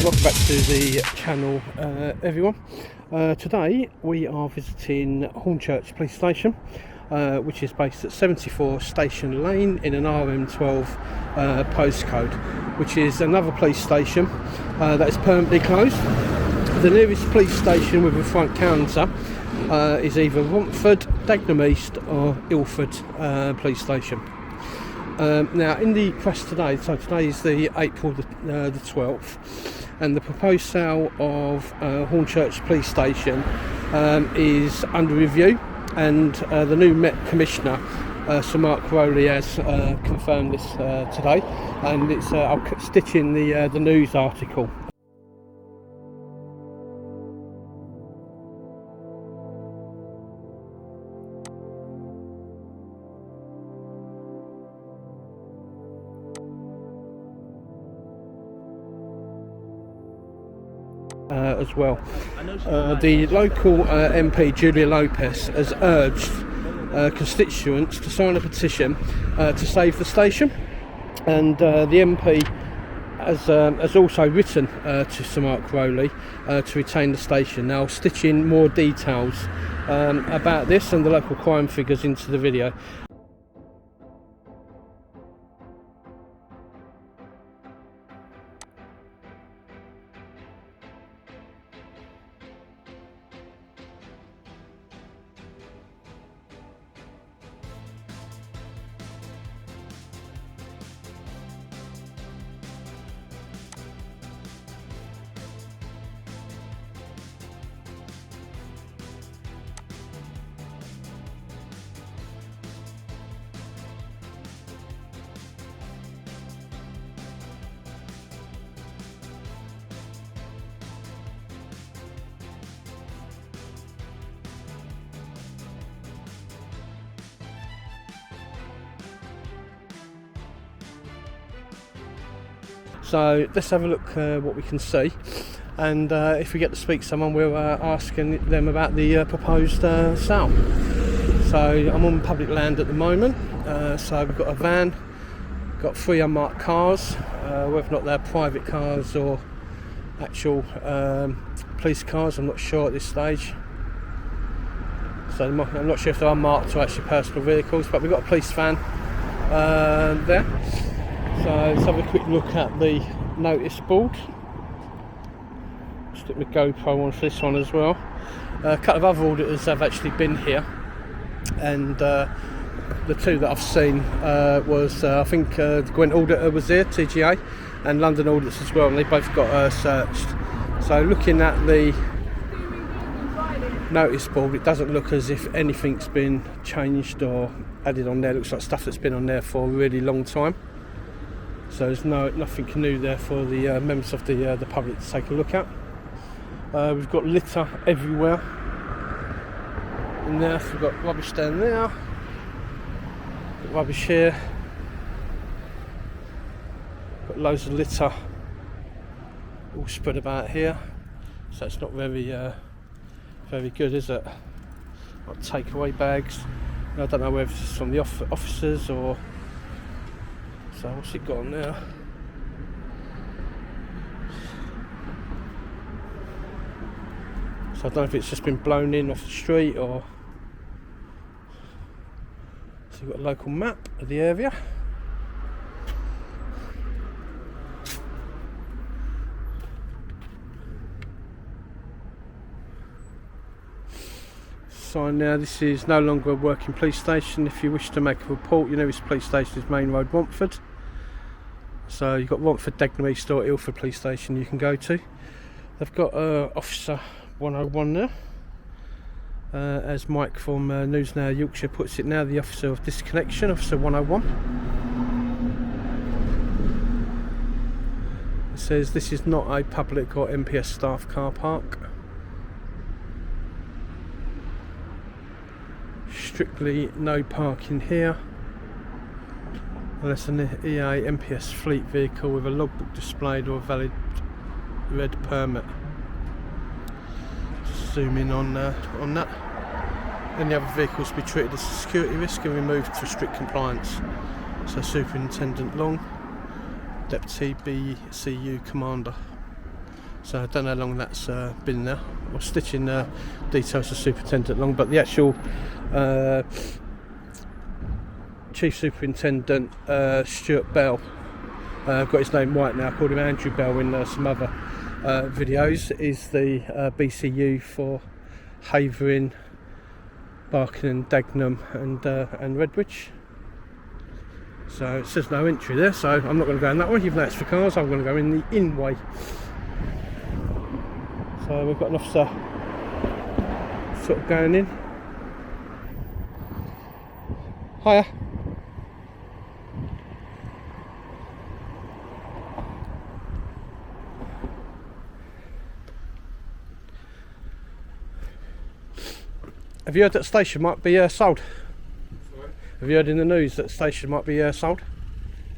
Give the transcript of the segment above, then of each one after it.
Welcome back to the channel, everyone. Today we are visiting Hornchurch Police Station, which is based at 74 Station Lane in an RM12 postcode, which is another police station that is permanently closed. The nearest police station with a front counter is either Romford, Dagenham East or Ilford Police Station. Now in the press today, so today is the April the 12th, and the proposed sale of Hornchurch Police Station is under review, and the new Met Commissioner, Sir Mark Rowley, has confirmed this today, and it's I'll stitch in the news article. As well. The local MP Julia Lopez has urged constituents to sign a petition to save the station, and the MP has also written to Sir Mark Rowley to retain the station. Now I'll stitch in more details about this and the local crime figures into the video. So let's have a look what we can see, and if we get to speak to someone, we'll ask them about the proposed sale. So I'm on public land at the moment, so we've got a van, got 3 unmarked cars, whether or not they're private cars or actual police cars, I'm not sure at this stage. So I'm not sure if they're unmarked or actually personal vehicles, but we've got a police van there. So let's have a quick look at the notice board. Stick my GoPro on for this one as well. A couple of other auditors have actually been here, and the 2 that I've seen was I think the Gwent auditor was here, TGA, and London audits as well, and they both got searched. So looking at the notice board, it doesn't look as if anything's been changed or added on there. It looks like stuff that's been on there for a really long time. So there's nothing new there for the members of the public to take a look at. We've got litter everywhere in there. So we've got rubbish down there, got rubbish here, got loads of litter all spread about here. So it's not very good, is it? Like takeaway bags. I don't know whether it's from the officers or. So what's it got on there? So I don't know if it's just been blown in off the street or. So you've got a local map of the area. Sign now, this is no longer a working police station. If you wish to make a report, your nearest police station is Main Road, Romford. So you've got Romford, Dagenham East or Ilford Police Station you can go to. They've got Officer 101 there. As Mike from News Now Yorkshire puts it now, the Officer of Disconnection, Officer 101. It says this is not a public or MPS staff car park. Strictly no parking here unless an EA MPS fleet vehicle with a logbook displayed or a valid red permit. Just zoom in on that. Any other vehicles to be treated as a security risk and removed for strict compliance. So Superintendent Long, Deputy BCU Commander. So I don't know how long that's been there. We're stitching details of superintendent long, but the actual Chief Superintendent Stuart Bell, got his name right now, I called him Andrew Bell in some other videos, is the BCU for Havering, Barking and Dagenham and Redbridge. So it says no entry there, so I'm not going to go in that way, even though it's for cars. I'm going to go in the in way. So we've got an officer sort of going in. Hiya. Have you heard that the station might be sold? Sorry? Have you heard in the news that the station might be sold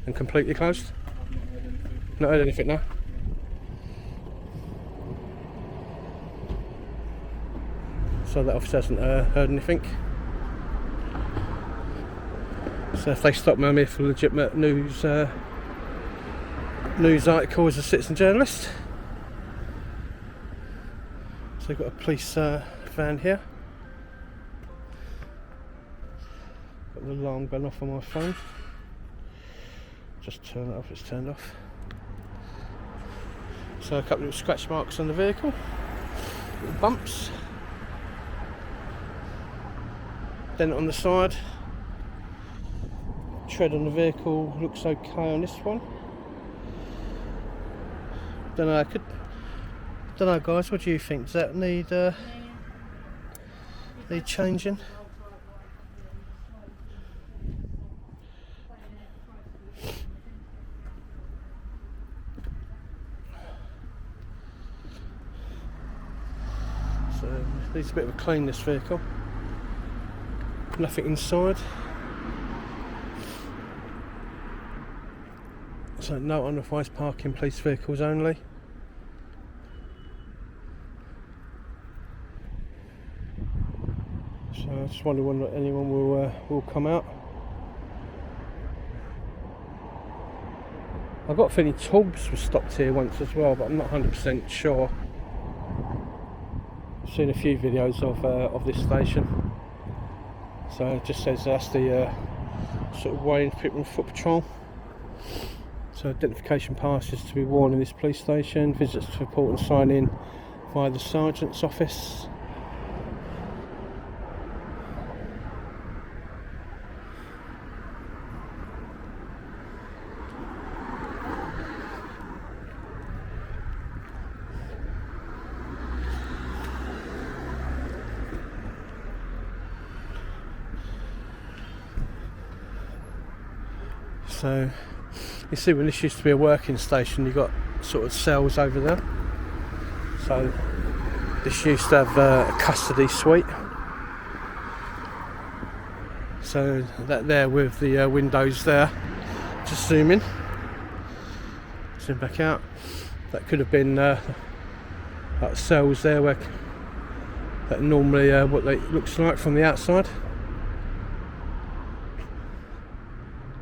and completely closed? Not heard anything, no? So that officer hasn't heard anything. So if they stop me, I'm here for legitimate news article as a citizen journalist. So we've got a police van here. Got the alarm going off on my phone. Just turn it off, it's turned off. So a couple of scratch marks on the vehicle, little bumps. Dent on the side. Tread on the vehicle looks okay on this one. Don't know, guys. What do you think? Does that need changing? So needs a bit of a clean, this vehicle. Nothing inside. So no unauthorised parking, police vehicles only. So I just wonder when anyone will come out. I've got a feeling Torbs was stopped here once as well, but I'm not 100% sure. I've seen a few videos of this station. So it just says that's the sort of way people on foot patrol. So identification passes to be worn in this police station. Visitors to report and sign in via the sergeant's office. So you see, when this used to be a working station, you've got sort of cells over there. So this used to have a custody suite. So that there with the windows there. Just zoom in, zoom back out. That could have been like cells there, where that normally what it looks like from the outside.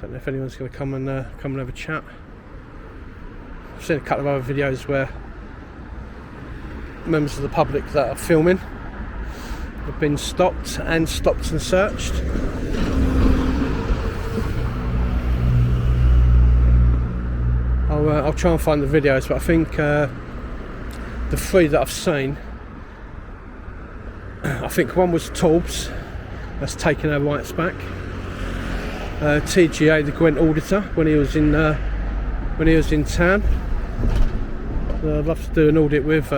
Don't know if anyone's going to come and have a chat. I've seen a couple of other videos where members of the public that are filming have been stopped and searched. I'll try and find the videos, but I think the three that I've seen, I think one was Torbs, that's taken our rights back. TGA, the Gwent auditor, when he was in town. I'd love to do an audit with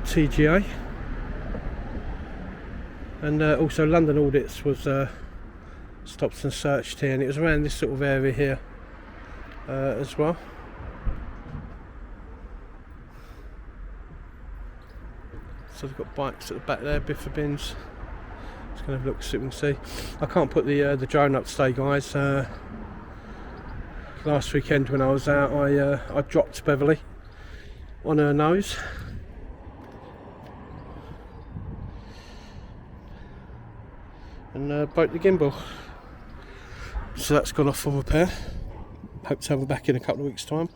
TGA, and also London Audits was stopped and searched here, and it was around this sort of area here as well. So they've got bikes at the back there, biffer bins. Just going to have a look, see what we can see. I can't put the drone up today, guys. Last weekend when I was out, I dropped Beverly on her nose. And broke the gimbal. So that's gone off for repair. Hope to have her back in a couple of weeks' time.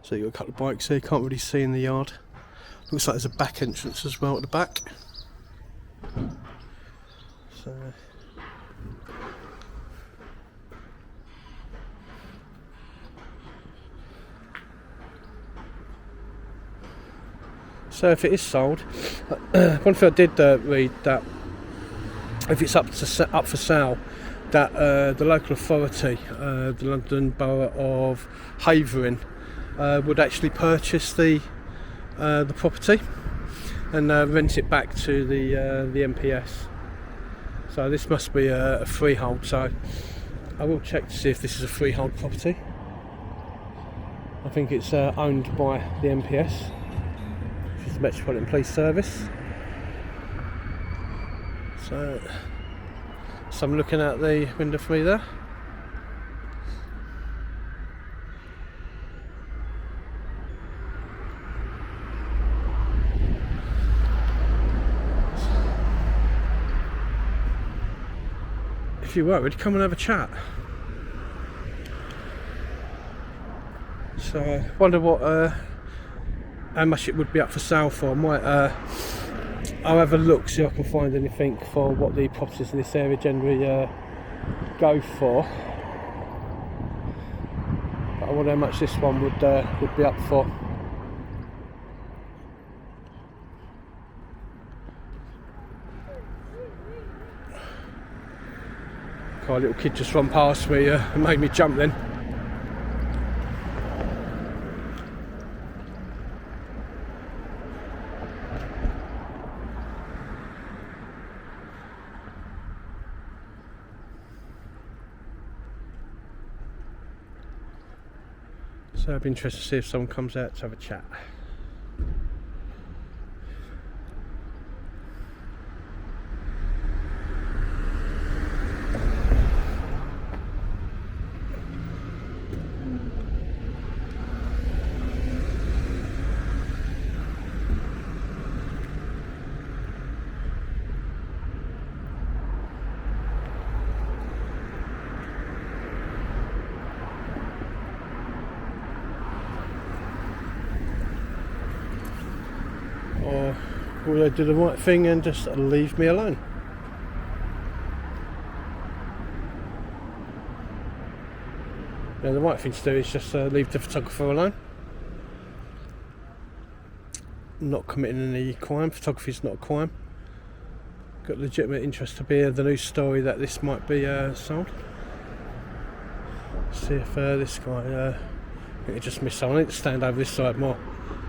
So you've got a couple of bikes here, can't really see in the yard. Looks like there's a back entrance as well at the back. So if it is sold, one thing I did read, that if it's up for sale, that the local authority, the London Borough of Havering, would actually purchase the property and rent it back to the MPS. So this must be a freehold. So I will check to see if this is a freehold property. I think it's owned by the MPS, which is the Metropolitan Police Service. So I'm looking out the window for me there. If you were, we'd come and have a chat. So I wonder what, how much it would be up for sale for. I might, I'll have a look, see if I can find anything for what the properties in this area generally go for. But I wonder how much this one would be up for. A little kid just run past me and made me jump then. So I'd be interested to see if someone comes out to have a chat. Or will they do the right thing and just leave me alone? Yeah, the right thing to do is just leave the photographer alone. Not committing any crime. Photography is not a crime. Got legitimate interest to be the news story that this might be sold. See if this guy, I think I just missed someone. I need to stand over this side more.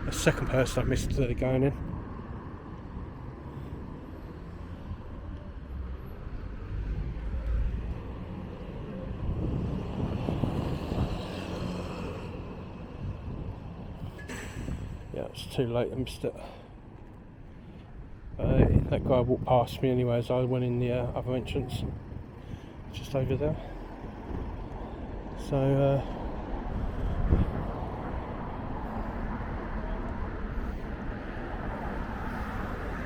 A second person I've missed going in. Yeah, it's too late, I missed it. That guy walked past me anyway as I went in the other entrance. Just over there. So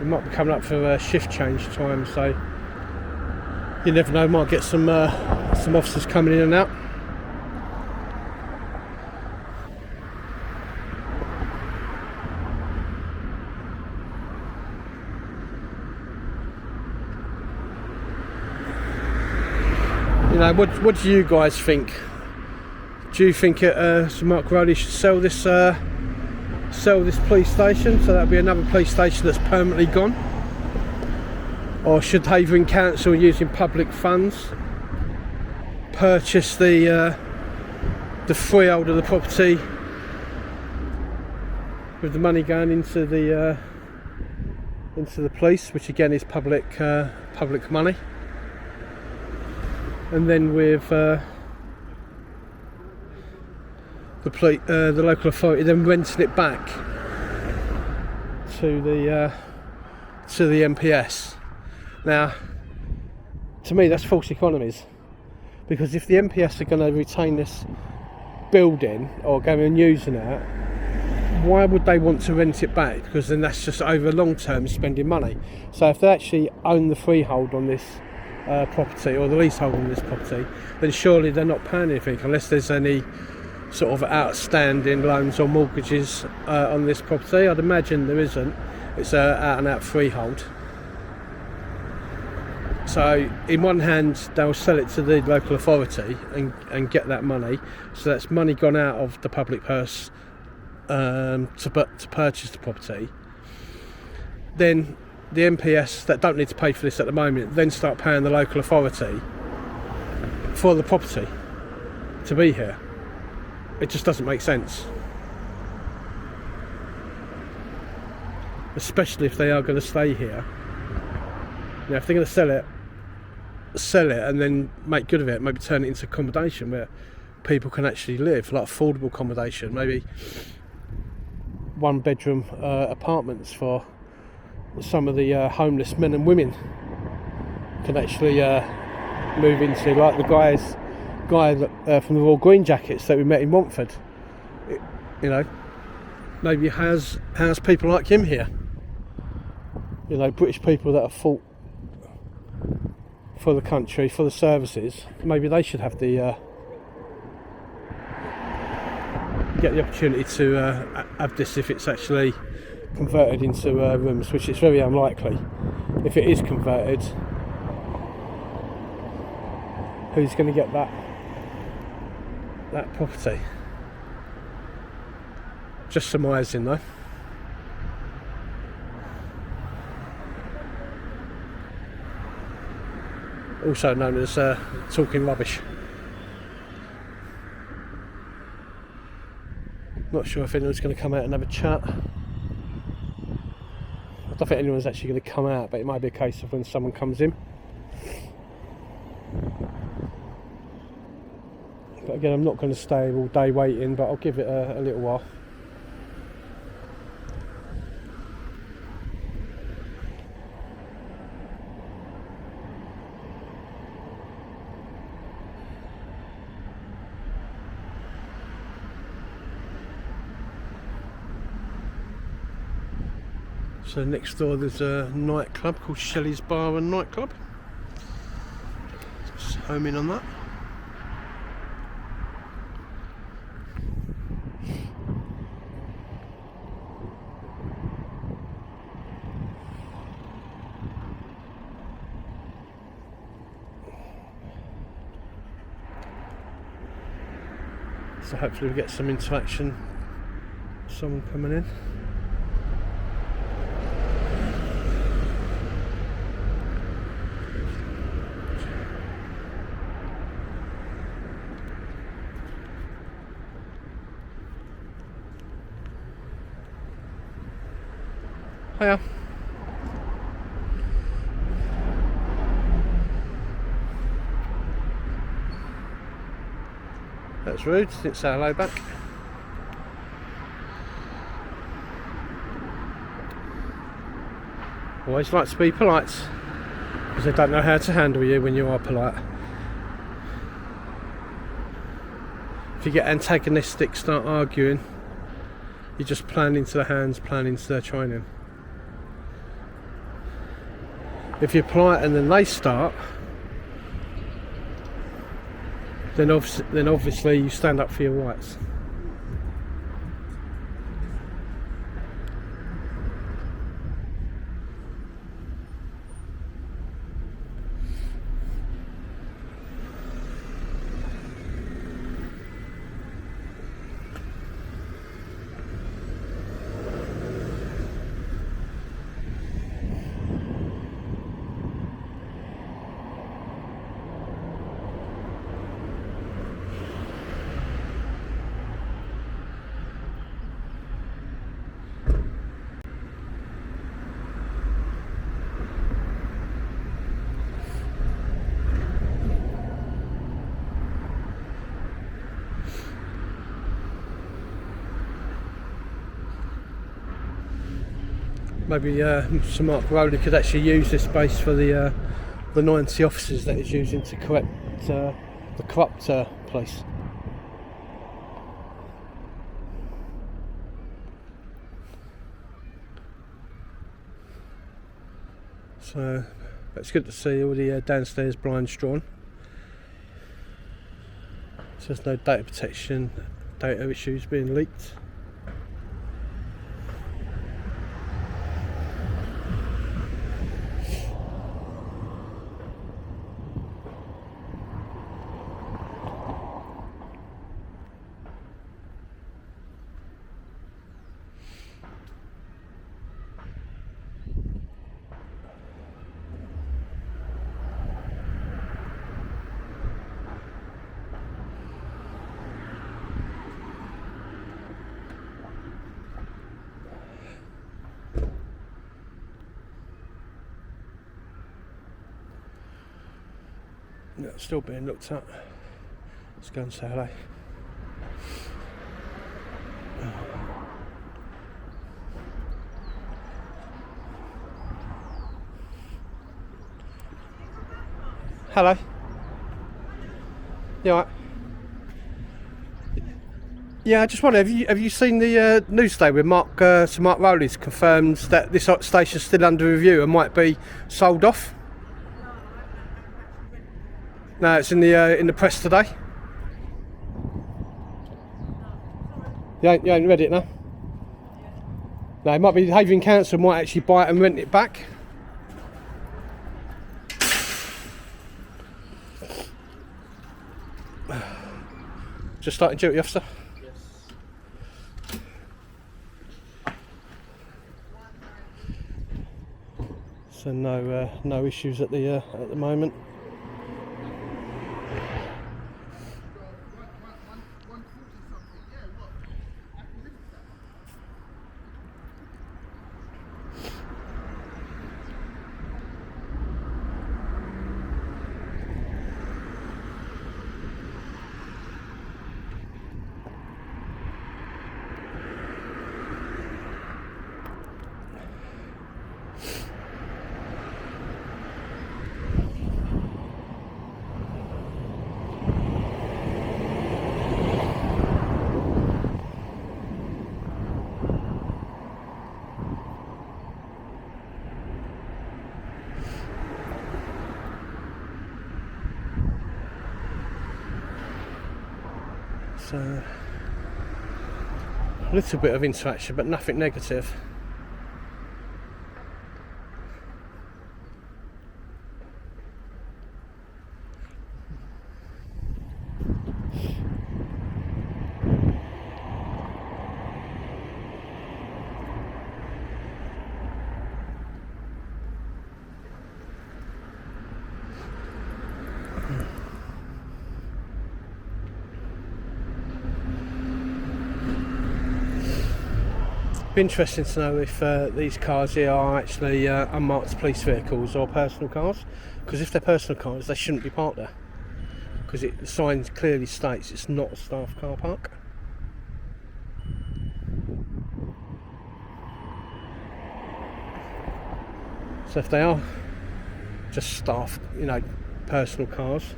we might be coming up for shift change time, so you never know, might get some officers coming in and out. You know, what do you guys think? Do you think Sir Mark Rowley should sell this police station, so that'll be another police station that's permanently gone? Or should Havering Council, using public funds, purchase the freehold of the property with the money going into the police, which again is public money, and then with the local authority then renting it back to the MPS. Now, to me, that's false economies, because if the MPS are going to retain this building or going and using it, why would they want to rent it back? Because then that's just over long term spending money. So if they actually own the freehold on this property, or the leasehold on this property, then surely they're not paying anything unless there's any sort of outstanding loans or mortgages on this property. I'd imagine there isn't. It's out and out freehold. So in one hand they'll sell it to the local authority and get that money, so that's money gone out of the public purse to purchase the property. Then the MPS that don't need to pay for this at the moment then start paying the local authority for the property to be here. It just doesn't make sense, especially if they are going to stay here. You know, if they're going to sell it and then make good of it, maybe turn it into accommodation where people can actually live, like affordable accommodation, maybe 1-bedroom apartments for some of the homeless men and women can actually move into, like the guy from the Royal Green Jackets that we met in Romford. You know, maybe house people like him here. You know, British people that have fought for the country, for the services. Maybe they should have the get the opportunity to have this if it's actually converted into rooms, which is very unlikely. If it is converted, who's going to get that property? Just surmising though. Also known as talking rubbish. Not sure if anyone's going to come out and have a chat. I don't think anyone's actually going to come out, but it might be a case of when someone comes in. But again, I'm not going to stay all day waiting, but I'll give it a little while. So next door there's a nightclub called Shelley's Bar and Nightclub. Just home in on that. So hopefully we get some interaction, someone coming in. Hiya. That's rude, didn't say hello back. Always like to be polite, because they don't know how to handle you when you are polite. If you get antagonistic, start arguing, you're just playing into their hands, playing into their training. If you're polite and then they start, then obviously you stand up for your rights. Maybe Sir Mark Rowley could actually use this space for the 90 officers that he's using to correct the corrupt place. So it's good to see all the downstairs blinds drawn. So there's no data data issues being leaked. No, it's still being looked at. Let's go and say hello. Hello. You alright? Yeah, I just wonder, have you seen the news today where Sir Mark Rowley's confirmed that this station's still under review and might be sold off? No, it's in the press today. You ain't read it, no? No, it might be Havering Council might actually buy it and rent it back. Just starting duty, officer. Yes. So no issues at the moment. So, a little bit of interaction, but nothing negative. Be interesting to know if these cars here are actually unmarked police vehicles or personal cars, because if they're personal cars they shouldn't be parked there, because the sign clearly states it's not a staff car park. So if they are just staff, personal cars,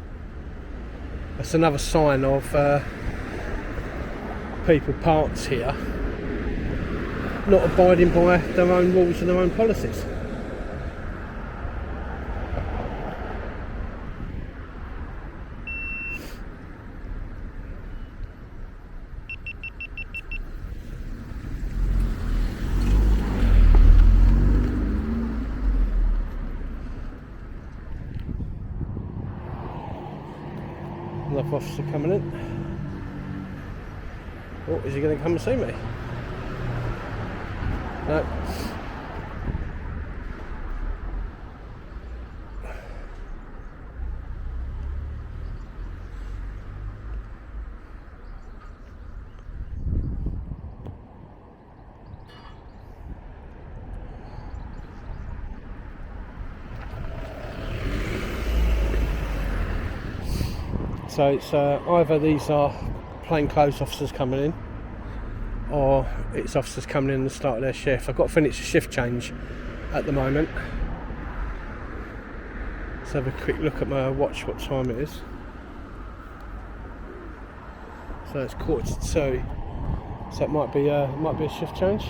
that's another sign of people parked here not abiding by their own rules and their own policies. Another officer coming in. Oh, is he going to come and see me? No. So it's either these are plainclothes officers coming in, or it's officers coming in and start their shift. I've got to finish a shift change at the moment. Let's have a quick look at my watch, what time it is. So it's 1:45. So it might be a shift change.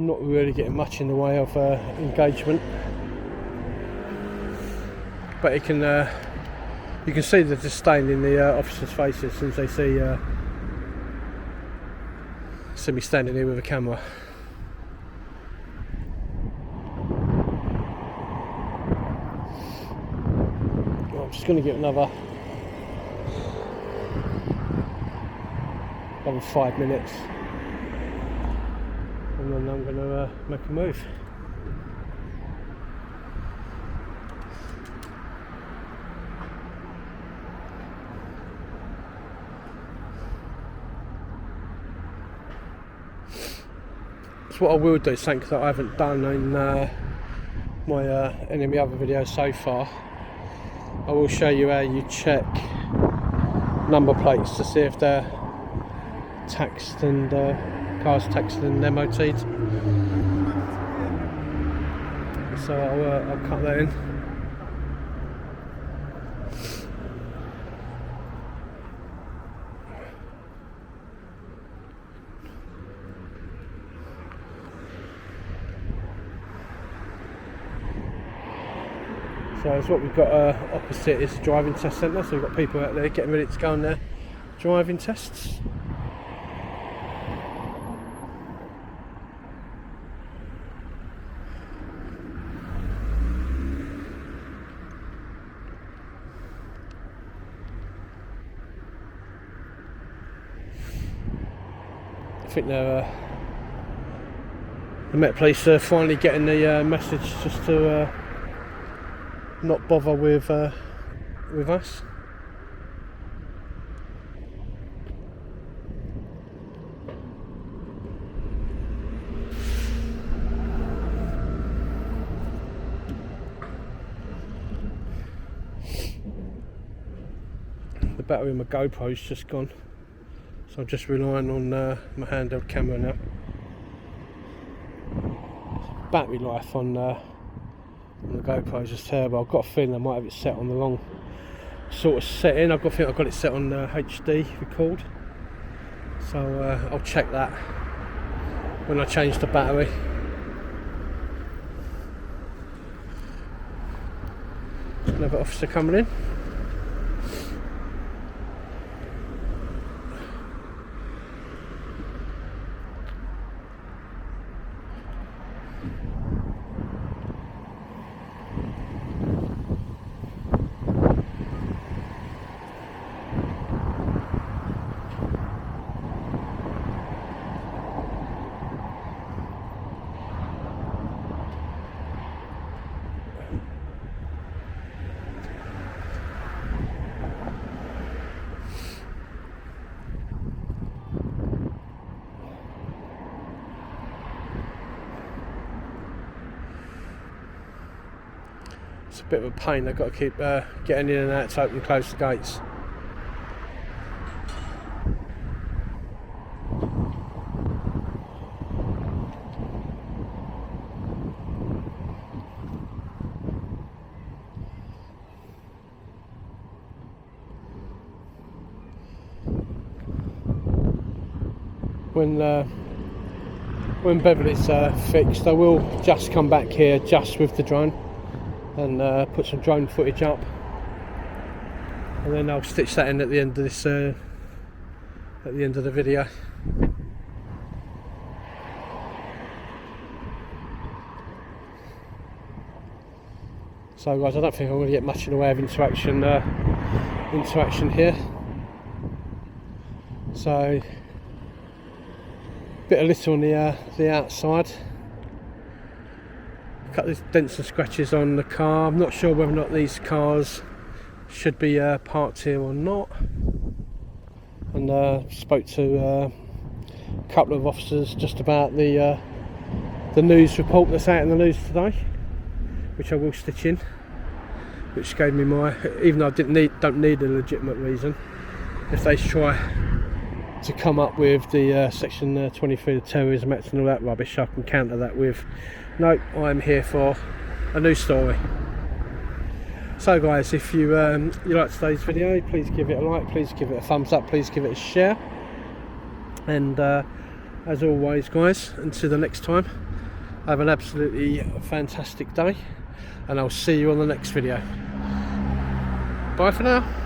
not really getting much in the way of engagement, but you can see the disdain in the officers' faces as soon as they see me standing here with a camera. I'm just going to get another 5 minutes, and then I'm going to make a move. So what I will do is something that I haven't done in any of my other videos so far. I will show you how you check number plates to see if they're taxed and cars taxed and MOT'd. So I'll cut that in. So it's what we've got opposite is the driving test centre, so we've got people out there getting ready to go on their driving tests. I think the Met Police are finally getting the message just to not bother with us. The battery in my GoPro's just gone, so I'm just relying on my handheld camera now. Battery life on the GoPro is just terrible. I've got a feeling I might have it set on the wrong sort of setting. I've got it set on HD record, so I'll check that when I change the battery. Another officer coming in. It's a bit of a pain. I've got to keep getting in and out to open and close the gates. When Beverly's fixed, I will just come back here just with the drone and put some drone footage up, and then I'll stitch that in at the end of this at the end of the video. So guys, I don't think I'm going to get much in the way of interaction here. So bit of litter on the outside. Cut these dents and scratches on the car. I'm not sure whether or not these cars should be parked here or not, and spoke to a couple of officers just about the news report that's out in the news today, which I will stitch in, which gave me my, even though I don't need a legitimate reason, if they try to come up with the section 23 of Terrorism Act and all that rubbish, I can counter that with, no, I'm here for a news story. So guys, if you like today's video, please give it a like, please give it a thumbs up, please give it a share, and as always guys, until the next time, Have an absolutely fantastic day, and I'll see you on the next video. Bye for now.